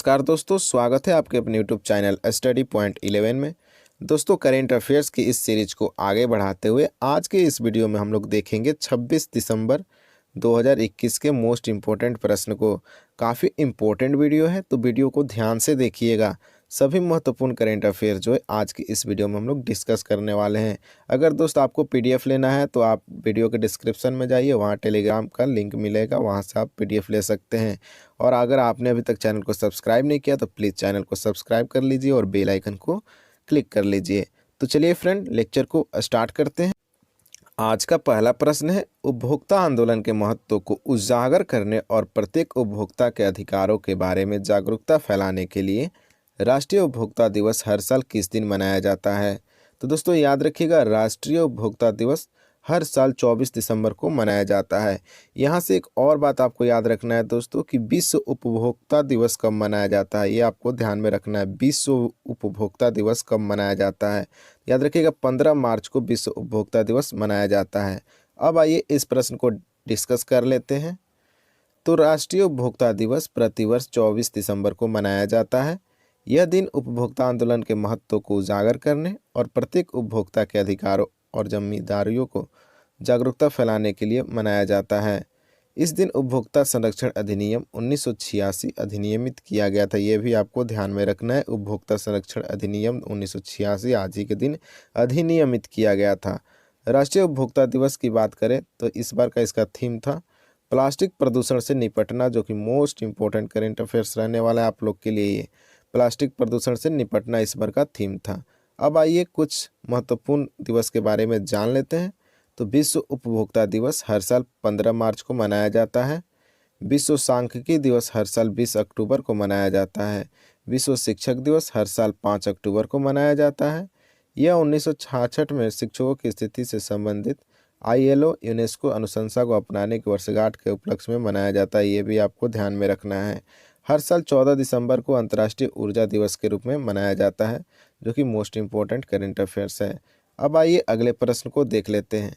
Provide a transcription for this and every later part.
नमस्कार दोस्तों, स्वागत है आपके अपने यूट्यूब चैनल स्टडी पॉइंट 11 में। दोस्तों, करेंट अफेयर्स की इस सीरीज को आगे बढ़ाते हुए आज के इस वीडियो में हम लोग देखेंगे 26 दिसंबर 2021 के मोस्ट इम्पोर्टेंट प्रश्न को। काफ़ी इम्पोर्टेंट वीडियो है, तो वीडियो को ध्यान से देखिएगा। सभी महत्वपूर्ण करेंट अफेयर जो है आज की इस वीडियो में हम लोग डिस्कस करने वाले हैं। अगर दोस्त आपको पीडीएफ लेना है तो आप वीडियो के डिस्क्रिप्शन में जाइए, वहाँ टेलीग्राम का लिंक मिलेगा, वहाँ से आप पीडीएफ ले सकते हैं। और अगर आपने अभी तक चैनल को सब्सक्राइब नहीं किया तो प्लीज़ चैनल को सब्सक्राइब कर लीजिए और बेल आइकन को क्लिक कर लीजिए। तो चलिए फ्रेंड, लेक्चर को स्टार्ट करते हैं। आज का पहला प्रश्न है, उपभोक्ता आंदोलन के महत्व को उजागर करने और प्रत्येक उपभोक्ता के अधिकारों के बारे में जागरूकता फैलाने के लिए राष्ट्रीय उपभोक्ता दिवस हर साल किस दिन मनाया जाता है? तो दोस्तों याद रखिएगा, राष्ट्रीय उपभोक्ता दिवस हर साल 24 दिसंबर को मनाया जाता है। यहाँ से एक और बात आपको याद रखना है दोस्तों कि विश्व उपभोक्ता दिवस कब मनाया जाता है, ये आपको ध्यान में रखना है। विश्व उपभोक्ता दिवस कब मनाया जाता है? याद रखिएगा 15 मार्च को विश्व उपभोक्ता दिवस मनाया जाता है। अब आइए इस प्रश्न को डिस्कस कर लेते हैं। तो राष्ट्रीय उपभोक्ता दिवस प्रतिवर्ष 24 दिसंबर को मनाया जाता है। यह दिन उपभोक्ता आंदोलन के महत्व को उजागर करने और प्रत्येक उपभोक्ता के अधिकारों और जिम्मेदारियों को जागरूकता फैलाने के लिए मनाया जाता है। इस दिन उपभोक्ता संरक्षण अधिनियम 1986 अधिनियमित किया गया था। ये भी आपको ध्यान में रखना है। उपभोक्ता संरक्षण अधिनियम 1986 आज ही के दिन अधिनियमित किया गया था। राष्ट्रीय उपभोक्ता दिवस की बात करें तो इस बार का इसका थीम था प्लास्टिक प्रदूषण से निपटना, जो कि मोस्ट इम्पोर्टेंट करेंट अफेयर्स रहने वाला है आप लोग के लिए। ये प्लास्टिक प्रदूषण से निपटना इस बार का थीम था। अब आइए कुछ महत्वपूर्ण दिवस के बारे में जान लेते हैं। तो विश्व उपभोक्ता दिवस हर साल 15 मार्च को मनाया जाता है। विश्व सांख्यिकी दिवस हर साल 20 अक्टूबर को मनाया जाता है। विश्व शिक्षक दिवस हर साल 5 अक्टूबर को मनाया जाता है। यह 1966 में शिक्षकों की स्थिति से संबंधित ILO यूनेस्को अनुशंसा को अपनाने की वर्षगांठ के उपलक्ष्य में मनाया जाता है। ये भी आपको ध्यान में रखना है। हर साल 14 दिसंबर को अंतर्राष्ट्रीय ऊर्जा दिवस के रूप में मनाया जाता है, जो कि मोस्ट इम्पोर्टेंट करेंट अफेयर्स है। अब आइए अगले प्रश्न को देख लेते हैं।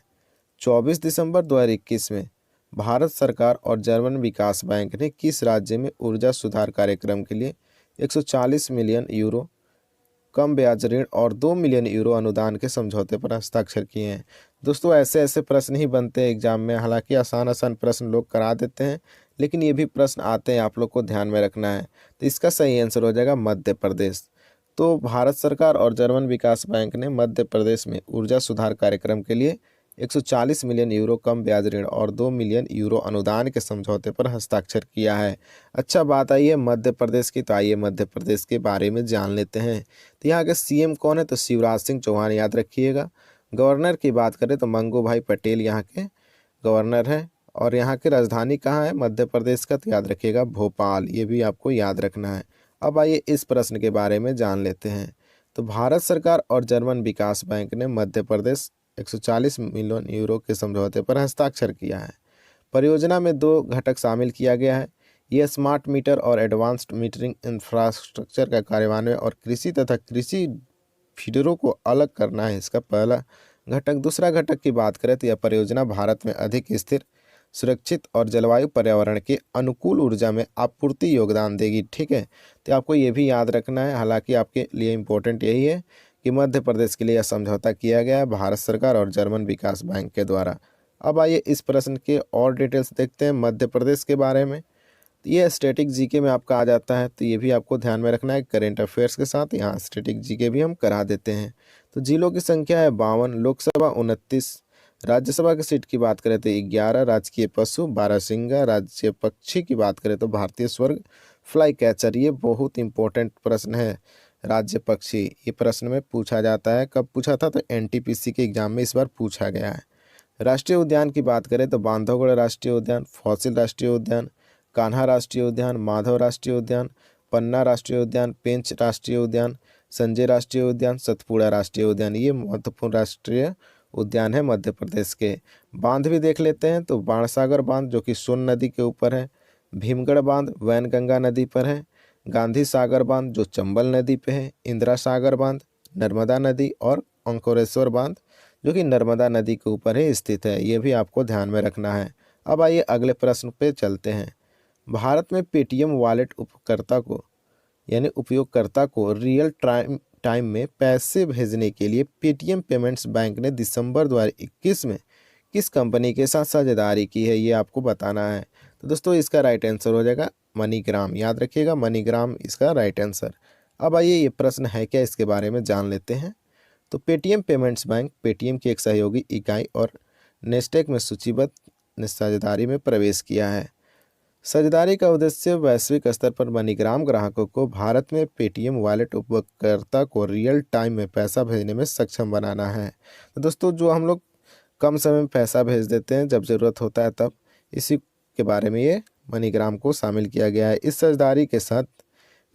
24 दिसंबर 2021 में भारत सरकार और जर्मन विकास बैंक ने किस राज्य में ऊर्जा सुधार कार्यक्रम के लिए 140 मिलियन यूरो कम ब्याज ऋण और 2 मिलियन यूरो अनुदान के समझौते पर हस्ताक्षर किए हैं? दोस्तों ऐसे ऐसे प्रश्न ही बनते हैं एग्जाम में। हालांकि आसान आसान प्रश्न लोग करा देते हैं, लेकिन ये भी प्रश्न आते हैं, आप लोग को ध्यान में रखना है। तो इसका सही आंसर हो जाएगा मध्य प्रदेश। तो भारत सरकार और जर्मन विकास बैंक ने मध्य प्रदेश में ऊर्जा सुधार कार्यक्रम के लिए 140 मिलियन यूरो कम ब्याज ऋण और 2 मिलियन यूरो अनुदान के समझौते पर हस्ताक्षर किया है। अच्छा, बात आई है मध्य प्रदेश की, तो आइए मध्य प्रदेश के बारे में जान लेते हैं। तो यहाँ के CM कौन है? तो शिवराज सिंह चौहान, याद रखिएगा। गवर्नर की बात करें तो मंगू भाई पटेल यहाँ के गवर्नर हैं। और यहाँ की राजधानी कहाँ है मध्य प्रदेश का? तो याद रखिएगा भोपाल। ये भी आपको याद रखना है। अब आइए इस प्रश्न के बारे में जान लेते हैं। तो भारत सरकार और जर्मन विकास बैंक ने मध्य प्रदेश 140 मिलियन यूरो के समझौते पर हस्ताक्षर किया है। परियोजना में 2 घटक शामिल किया गया है। ये स्मार्ट मीटर और एडवांस्ड मीटरिंग इंफ्रास्ट्रक्चर का कार्यान्वयन और कृषि तथा कृषि फीडरों को अलग करना है, इसका पहला घटक। दूसरा घटक की बात करें तो यह परियोजना भारत में अधिक स्थिर, सुरक्षित और जलवायु पर्यावरण के अनुकूल ऊर्जा में आपूर्ति योगदान देगी। ठीक है, तो आपको ये भी याद रखना है। हालांकि आपके लिए इम्पोर्टेंट यही है कि मध्य प्रदेश के लिए यह समझौता किया गया है भारत सरकार और जर्मन विकास बैंक के द्वारा। अब आइए इस प्रश्न के और डिटेल्स देखते हैं मध्य प्रदेश के बारे में। ये स्टैटिक जीके में आपका आ जाता है, तो ये भी आपको ध्यान में रखना है। करेंट अफेयर्स के साथ यहाँ स्टैटिक जीके भी हम करा देते हैं। तो जिलों की संख्या है 52, लोकसभा 29, राज्यसभा की सीट की बात करें तो 11, राजकीय पशु बारहसिंगा, राज्य पक्षी की बात करें तो भारतीय स्वर्ग फ्लाई कैचर। ये बहुत इंपॉर्टेंट प्रश्न है, राज्य पक्षी। ये प्रश्न में पूछा जाता है। कब पूछा था? तो NTPC के एग्जाम में इस बार पूछा गया है। राष्ट्रीय उद्यान की बात करें तो बांधवगढ़ राष्ट्रीय उद्यान, फॉसिल राष्ट्रीय उद्यान, कान्हा राष्ट्रीय उद्यान, माधव राष्ट्रीय उद्यान, पन्ना राष्ट्रीय उद्यान, पेंच राष्ट्रीय उद्यान, संजय राष्ट्रीय उद्यान, सतपुड़ा राष्ट्रीय उद्यान। ये महत्वपूर्ण राष्ट्रीय उद्यान है मध्य प्रदेश के। बांध भी देख लेते हैं। तो बाणसागर बांध जो कि सोन नदी के ऊपर है, भीमगढ़ बांध वैनगंगा नदी पर है, गांधी सागर बांध जो चंबल नदी पे है, इंदिरा सागर बांध नर्मदा नदी और अंकुरेश्वर बांध जो कि नर्मदा नदी के ऊपर ही स्थित है। ये भी आपको ध्यान में रखना है। अब आइए अगले प्रश्न पे चलते हैं। भारत में पेटीएम वॉलेट उपयोगकर्ता को यानी उपयोगकर्ता को रियल टाइम में पैसे भेजने के लिए पेटीएम पेमेंट्स बैंक ने दिसंबर 2021 में किस कंपनी के साथ साझेदारी की है, ये आपको बताना है। तो दोस्तों इसका राइट आंसर हो जाएगा मनीग्राम। याद रखिएगा मनीग्राम इसका राइट आंसर। अब आइए ये प्रश्न है क्या, इसके बारे में जान लेते हैं। तो पेटीएम पेमेंट्स बैंक पेटीएम की एक सहयोगी इकाई और नेस्टेक में सूचीबद्ध साझेदारी में प्रवेश किया है। साझेदारी का उद्देश्य वैश्विक स्तर पर मनीग्राम ग्राहकों को भारत में पेटीएम वॉलेट उपयोगकर्ता को रियल टाइम में पैसा भेजने में सक्षम बनाना है। तो दोस्तों जो हम लोग कम समय में पैसा भेज देते हैं जब ज़रूरत होता है तब, इसी के बारे में ये मनीग्राम को शामिल किया गया है। इस साझेदारी के साथ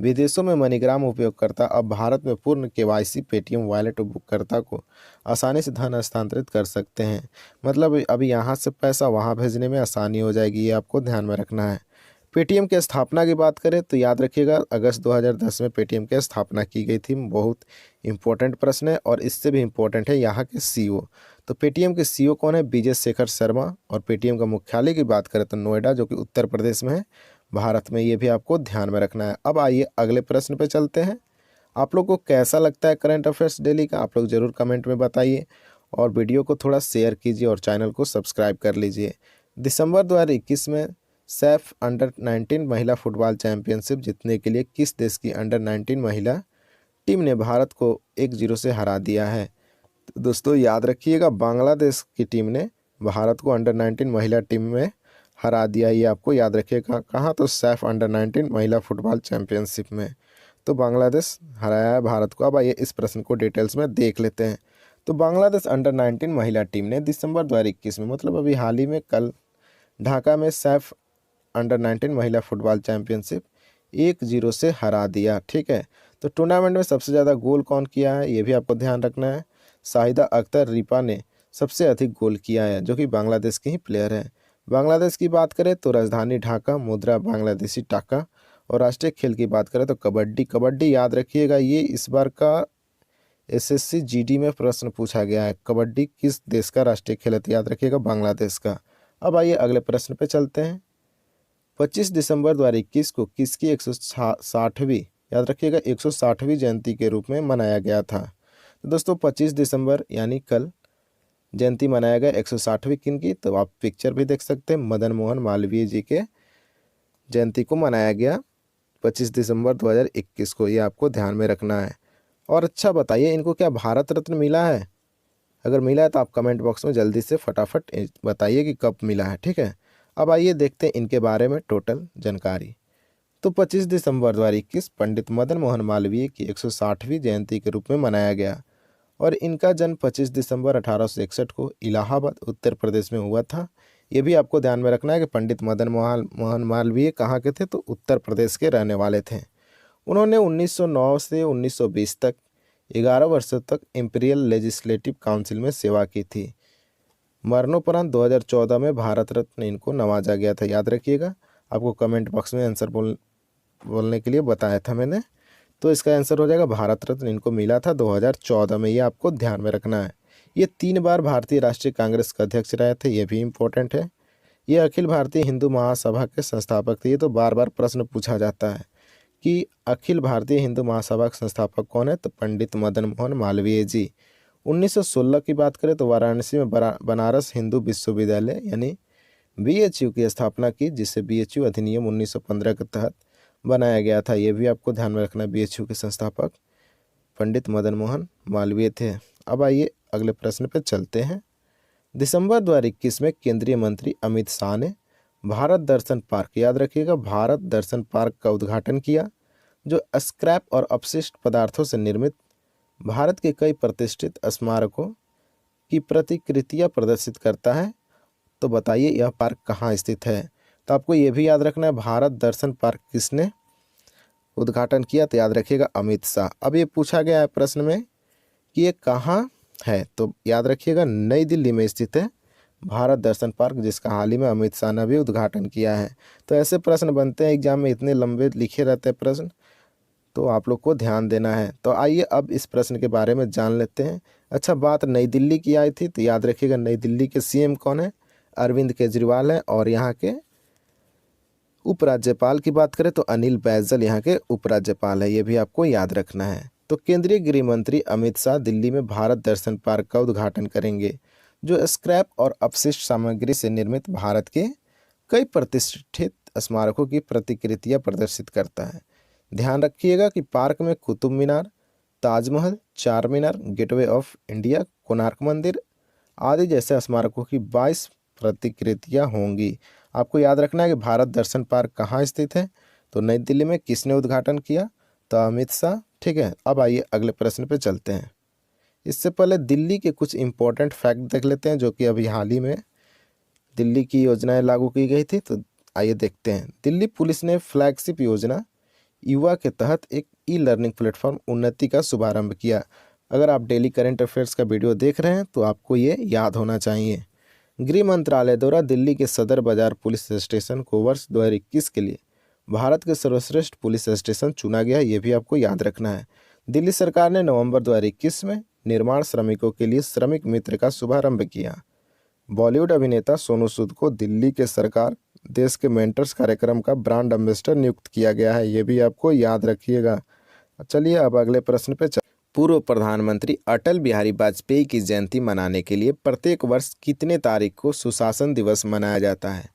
विदेशों में मनीग्राम उपयोगकर्ता अब भारत में पूर्ण केवाईसी पेटीएम वॉलेट उपयोगकर्ता को आसानी से धन हस्तांतरित कर सकते हैं। मतलब अभी यहाँ से पैसा वहाँ भेजने में आसानी हो जाएगी, ये आपको ध्यान में रखना है। पेटीएम की स्थापना की बात करें तो याद रखिएगा अगस्त 2010 में पेटीएम की स्थापना की गई थी। बहुत इंपॉर्टेंट प्रश्न है और इससे भी इम्पोर्टेंट है यहाँ के सीईओ। तो पेटीएम के सीईओ कौन है? विजय शेखर शर्मा। और पेटीएम का मुख्यालय की बात करें तो नोएडा, जो कि उत्तर प्रदेश में है, भारत में। ये भी आपको ध्यान में रखना है। अब आइए अगले प्रश्न पे चलते हैं। आप लोग को कैसा लगता है करंट अफेयर्स डेली का, आप लोग ज़रूर कमेंट में बताइए और वीडियो को थोड़ा शेयर कीजिए और चैनल को सब्सक्राइब कर लीजिए। दिसंबर 2021 में सैफ अंडर-19 महिला फुटबॉल चैंपियनशिप जीतने के लिए किस देश की अंडर-19 महिला टीम ने भारत को 1-0 से हरा दिया है? तो दोस्तों याद रखिएगा बांग्लादेश की टीम ने भारत को अंडर-19 महिला टीम में हरा दिया। ये आपको याद रखिएगा। कहाँ? तो सैफ अंडर-19 महिला फुटबॉल चैंपियनशिप में तो बांग्लादेश हराया है भारत को। अब आइए इस प्रश्न को डिटेल्स में देख लेते हैं। तो बांग्लादेश अंडर-19 महिला टीम ने दिसंबर 2021 में, मतलब अभी हाल ही में, कल ढाका में सैफ अंडर-19 महिला फुटबॉल चैंपियनशिप 1-0 से हरा दिया। ठीक है। तो टूर्नामेंट में सबसे ज़्यादा गोल कौन किया है, ये भी आपको ध्यान रखना है। शाहिदा अख्तर रिपा ने सबसे अधिक गोल किया है, जो कि बांग्लादेश के ही प्लेयर हैं। बांग्लादेश की बात करें तो राजधानी ढाका, मुद्रा बांग्लादेशी टाका। और राष्ट्रीय खेल की बात करें तो कबड्डी याद रखिएगा। ये इस बार का एसएससी जीडी में प्रश्न पूछा गया है। कबड्डी किस देश का राष्ट्रीय खेल है? तो याद रखिएगा बांग्लादेश का। अब आइए अगले प्रश्न पे चलते हैं। 25 दिसंबर 2021 को किसकी 160वीं, याद रखिएगा 160वीं जयंती के रूप में मनाया गया था? तो दोस्तों 25 दिसंबर यानी कल जयंती मनाया गया 160वीं किन की? तो आप पिक्चर भी देख सकते हैं, मदन मोहन मालवीय जी के जयंती को मनाया गया 25 दिसंबर 2021 को। ये आपको ध्यान में रखना है। और अच्छा बताइए, इनको क्या भारत रत्न मिला है? अगर मिला है तो आप कमेंट बॉक्स में जल्दी से फटाफट बताइए कि कब मिला है। ठीक है। अब आइए देखते हैं इनके बारे में टोटल जानकारी। तो 25 दिसंबर 2021 पंडित मदन मोहन मालवीय की 160वीं जयंती के रूप में मनाया गया और इनका जन्म 25 दिसंबर 1861 को इलाहाबाद उत्तर प्रदेश में हुआ था। ये भी आपको ध्यान में रखना है कि पंडित मदन मोहन मालवीय कहाँ के थे? तो उत्तर प्रदेश के रहने वाले थे। उन्होंने 1909 से 1920 तक 11 वर्षों तक इंपीरियल लेजिस्लेटिव काउंसिल में सेवा की थी। मरणोपरांत 2014 में भारत रत्न इनको नवाजा गया था। याद रखिएगा, आपको कमेंट बॉक्स में आंसर बोलने के लिए बताया था मैंने। तो इसका आंसर हो जाएगा भारत रत्न इनको मिला था 2014 में। ये आपको ध्यान में रखना है। ये 3 बार भारतीय राष्ट्रीय कांग्रेस के अध्यक्ष रहे थे, ये भी इम्पोर्टेंट है। ये अखिल भारतीय हिंदू महासभा के संस्थापक थे। ये तो बार बार प्रश्न पूछा जाता है कि अखिल भारतीय हिंदू महासभा के संस्थापक कौन है? तो पंडित मदन मोहन मालवीय जी। 1916 की बात करें तो वाराणसी में बनारस हिंदू विश्वविद्यालय यानी बीएचयू की स्थापना की, जिसे बीएचयू अधिनियम 1915 के तहत बनाया गया था। ये भी आपको ध्यान में रखना। बीएचयू के संस्थापक पंडित मदन मोहन मालवीय थे। अब आइए अगले प्रश्न पर चलते हैं। दिसंबर 2021 में केंद्रीय मंत्री अमित शाह ने भारत दर्शन पार्क, याद रखिएगा भारत दर्शन पार्क का उद्घाटन किया, जो स्क्रैप और अपशिष्ट पदार्थों से निर्मित भारत के कई प्रतिष्ठित स्मारकों की प्रतिकृतियां प्रदर्शित करता है। तो बताइए यह पार्क कहाँ स्थित है? तो आपको ये भी याद रखना है भारत दर्शन पार्क किसने उद्घाटन किया? तो याद रखिएगा अमित शाह। अब ये पूछा गया है प्रश्न में कि ये कहाँ है, तो याद रखिएगा नई दिल्ली में स्थित है भारत दर्शन पार्क, जिसका हाल ही में अमित शाह ने भी उद्घाटन किया है। तो ऐसे प्रश्न बनते हैं एग्जाम में, इतने लंबे लिखे रहते हैं प्रश्न, तो आप लोग को ध्यान देना है। तो आइए अब इस प्रश्न के बारे में जान लेते हैं। अच्छा, बात नई दिल्ली की आई थी, तो याद रखिएगा नई दिल्ली के सीएम कौन है? अरविंद केजरीवाल है। और यहाँ के उपराज्यपाल की बात करें तो अनिल बैजल यहाँ के उपराज्यपाल है, ये भी आपको याद रखना है। तो केंद्रीय गृह मंत्री अमित शाह दिल्ली में भारत दर्शन पार्क का उद्घाटन करेंगे, जो स्क्रैप और अपशिष्ट सामग्री से निर्मित भारत के कई प्रतिष्ठित स्मारकों की प्रतिकृतियां प्रदर्शित करता है। ध्यान रखिएगा कि पार्क में कुतुब मीनार, ताजमहल, चार मीनार, गेटवे ऑफ इंडिया, कोणार्क मंदिर आदि जैसे स्मारकों की 22 प्रतिकृतियां होंगी। आपको याद रखना है कि भारत दर्शन पार्क कहाँ स्थित है, तो नई दिल्ली में। किसने उद्घाटन किया, तो अमित शाह। ठीक है, अब आइए अगले प्रश्न पे चलते हैं। इससे पहले दिल्ली के कुछ इंपॉर्टेंट फैक्ट देख लेते हैं, जो कि अभी हाल ही में दिल्ली की योजनाएं लागू की गई थी। तो आइए देखते हैं। दिल्ली पुलिस ने फ्लैगशिप योजना युवा के तहत एक ई लर्निंग प्लेटफॉर्म उन्नति का शुभारंभ किया। अगर आप डेली करंट अफेयर्स का वीडियो देख रहे हैं तो आपको ये याद होना चाहिए। गृह मंत्रालय द्वारा दिल्ली के सदर बाजार पुलिस स्टेशन को वर्ष 2021 के लिए भारत के सर्वश्रेष्ठ पुलिस स्टेशन चुना गया, ये भी आपको याद रखना है। दिल्ली सरकार ने नवंबर 2021 में निर्माण श्रमिकों के लिए श्रमिक मित्र का शुभारंभ किया। बॉलीवुड अभिनेता सोनू सूद को दिल्ली के सरकार देश के मेंटर्स कार्यक्रम का ब्रांड एम्बेसडर नियुक्त किया गया है, ये भी आपको याद रखिएगा। चलिए अब अगले प्रश्न पे पूर्व प्रधानमंत्री अटल बिहारी वाजपेयी की जयंती मनाने के लिए प्रत्येक वर्ष कितने तारीख को सुशासन दिवस मनाया जाता है?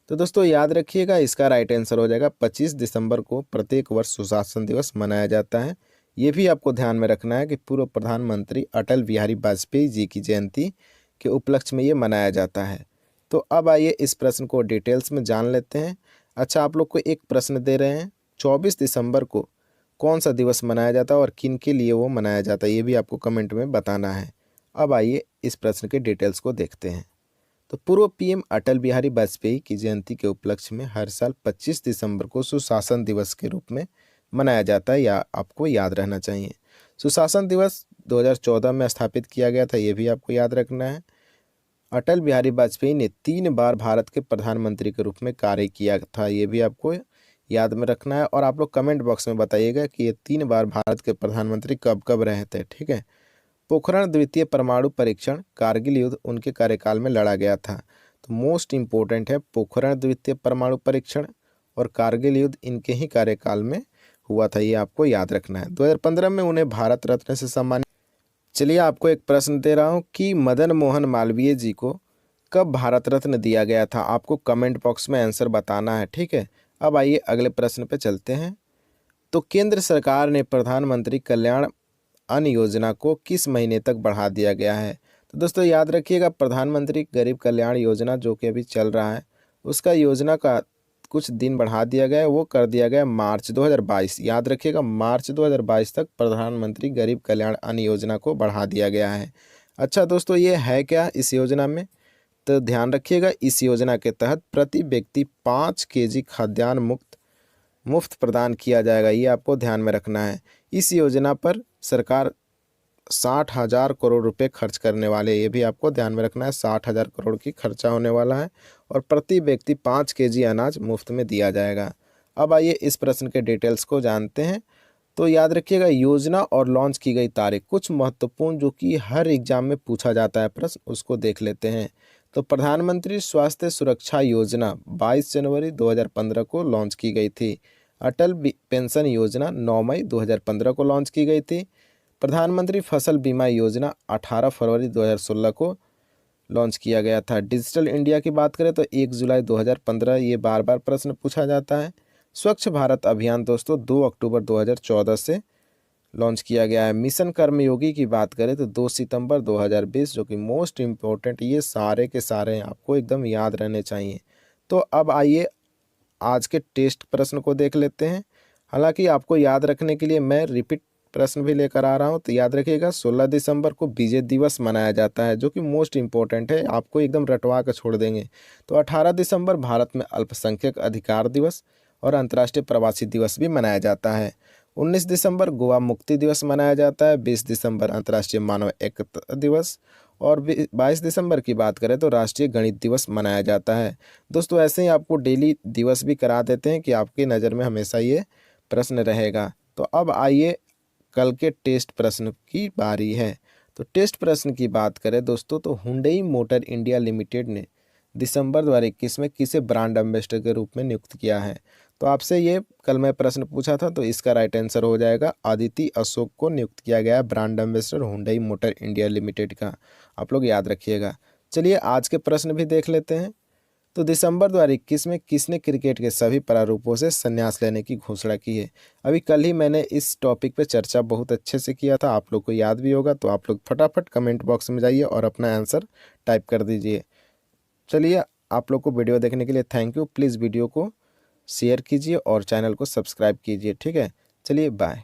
तो दोस्तों याद रखिएगा, इसका राइट आंसर हो जाएगा 25 दिसंबर को प्रत्येक वर्ष सुशासन दिवस मनाया जाता है। ये भी आपको ध्यान में रखना है कि पूर्व प्रधानमंत्री अटल बिहारी वाजपेयी जी की जयंती के उपलक्ष्य में ये मनाया जाता है। तो अब आइए इस प्रश्न को डिटेल्स में जान लेते हैं। अच्छा, आप लोग को एक प्रश्न दे रहे हैं, 24 दिसंबर को कौन सा दिवस मनाया जाता है और किन के लिए वो मनाया जाता है, ये भी आपको कमेंट में बताना है। अब आइए इस प्रश्न के डिटेल्स को देखते हैं। तो पूर्व पीएम अटल बिहारी वाजपेयी की जयंती के उपलक्ष्य में हर साल 25 दिसंबर को सुशासन दिवस के रूप में मनाया जाता है, या आपको याद रहना चाहिए। सुशासन दिवस 2014 में स्थापित किया गया था, ये भी आपको याद रखना है। अटल बिहारी वाजपेयी ने 3 बार भारत के प्रधानमंत्री के रूप में कार्य किया था, ये भी आपको याद में रखना है। और आप लोग कमेंट बॉक्स में बताइएगा कि ये 3 बार भारत के प्रधानमंत्री कब कब रहे थे। ठीक है, पोखरण द्वितीय परमाणु परीक्षण कारगिल युद्ध उनके कार्यकाल में लड़ा गया था। तो मोस्ट इम्पोर्टेंट है, पोखरण द्वितीय परमाणु परीक्षण और कारगिल युद्ध इनके ही कार्यकाल में हुआ था, ये आपको याद रखना है। 2015 में उन्हें भारत रत्न से सम्मानित। चलिए आपको एक प्रश्न दे रहा हूँ कि मदन मोहन मालवीय जी को कब भारत रत्न दिया गया था, आपको कमेंट बॉक्स में आंसर बताना है। ठीक है, अब आइए अगले प्रश्न पे चलते हैं। तो केंद्र सरकार ने प्रधानमंत्री कल्याण अन्न योजना को किस महीने तक बढ़ा दिया गया है? तो दोस्तों याद रखिएगा, प्रधानमंत्री गरीब कल्याण योजना जो कि अभी चल रहा है, उसका योजना का कुछ दिन बढ़ा दिया गया है, वो कर दिया गया मार्च 2022। याद रखिएगा, मार्च 2022 तक प्रधानमंत्री गरीब कल्याण अन्न योजना को बढ़ा दिया गया है। अच्छा दोस्तों, ये है क्या इस योजना में? तो ध्यान रखिएगा, इस योजना के तहत प्रति व्यक्ति 5 केजी खाद्यान्न मुफ्त प्रदान किया जाएगा, ये आपको ध्यान में रखना है। इस योजना पर सरकार 60,000 करोड़ रुपए खर्च करने वाले, ये भी आपको ध्यान में रखना है। 60,000 करोड़ की खर्चा होने वाला है और प्रति व्यक्ति 5 केजी अनाज मुफ्त में दिया जाएगा। अब आइए इस प्रश्न के डिटेल्स को जानते हैं। तो याद रखिएगा, योजना और लॉन्च की गई तारीख, कुछ महत्वपूर्ण जो कि हर एग्जाम में पूछा जाता है प्रश्न, उसको देख लेते हैं। तो प्रधानमंत्री स्वास्थ्य सुरक्षा योजना 22 जनवरी 2015 को लॉन्च की गई थी। अटल पेंशन योजना 9 मई 2015 को लॉन्च की गई थी। प्रधानमंत्री फसल बीमा योजना 18 फरवरी 2016 को लॉन्च किया गया था। डिजिटल इंडिया की बात करें तो 1 जुलाई 2015, ये बार बार प्रश्न पूछा जाता है। स्वच्छ भारत अभियान दोस्तों 2 अक्टूबर 2014 से लॉन्च किया गया है। मिशन कर्मयोगी की बात करें तो 2 सितंबर 2020, जो कि मोस्ट इम्पोर्टेंट, ये सारे के सारे आपको एकदम याद रहने चाहिए। तो अब आइए आज के टेस्ट प्रश्न को देख लेते हैं। हालांकि आपको याद रखने के लिए मैं रिपीट प्रश्न भी लेकर आ रहा हूं। तो याद रखिएगा, 16 दिसंबर को विजय दिवस मनाया जाता है, जो कि मोस्ट इम्पोर्टेंट है, आपको एकदम रटवा कर छोड़ देंगे। तो 18 दिसंबर भारत में अल्पसंख्यक अधिकार दिवस और अंतर्राष्ट्रीय प्रवासी दिवस भी मनाया जाता है। 19 दिसंबर गोवा मुक्ति दिवस मनाया जाता है। 20 दिसंबर अंतर्राष्ट्रीय मानव एकता दिवस और 22 दिसंबर की बात करें तो राष्ट्रीय गणित दिवस मनाया जाता है। दोस्तों ऐसे ही आपको डेली दिवस भी करा देते हैं कि आपकी नज़र में हमेशा ये प्रश्न रहेगा। तो अब आइए कल के टेस्ट प्रश्न की बारी है। तो टेस्ट प्रश्न की बात करें दोस्तों, तो हुंडई मोटर इंडिया लिमिटेड ने दिसंबर 2021 में किसे ब्रांड एम्बेसडर के रूप में नियुक्त किया है? तो आपसे ये कल मैं प्रश्न पूछा था, तो इसका राइट आंसर हो जाएगा अदिति अशोक को नियुक्त किया गया है brand ambassador Hyundai motor India limited का। आप लोग याद रखिएगा। चलिए आज के प्रश्न भी देख लेते हैं। तो दिसंबर 2021 में किसने क्रिकेट के सभी प्रारूपों से संन्यास लेने की घोषणा की है? अभी कल ही मैंने इस टॉपिक पे चर्चा बहुत अच्छे से किया था, आप लोग को याद भी होगा। तो आप लोग फटाफट कमेंट बॉक्स में जाइए और अपना आंसर टाइप कर दीजिए। चलिए, आप लोग को वीडियो देखने के लिए थैंक यू। प्लीज़ वीडियो को शेयर कीजिए और चैनल को सब्सक्राइब कीजिए, ठीक है। चलिए बाय।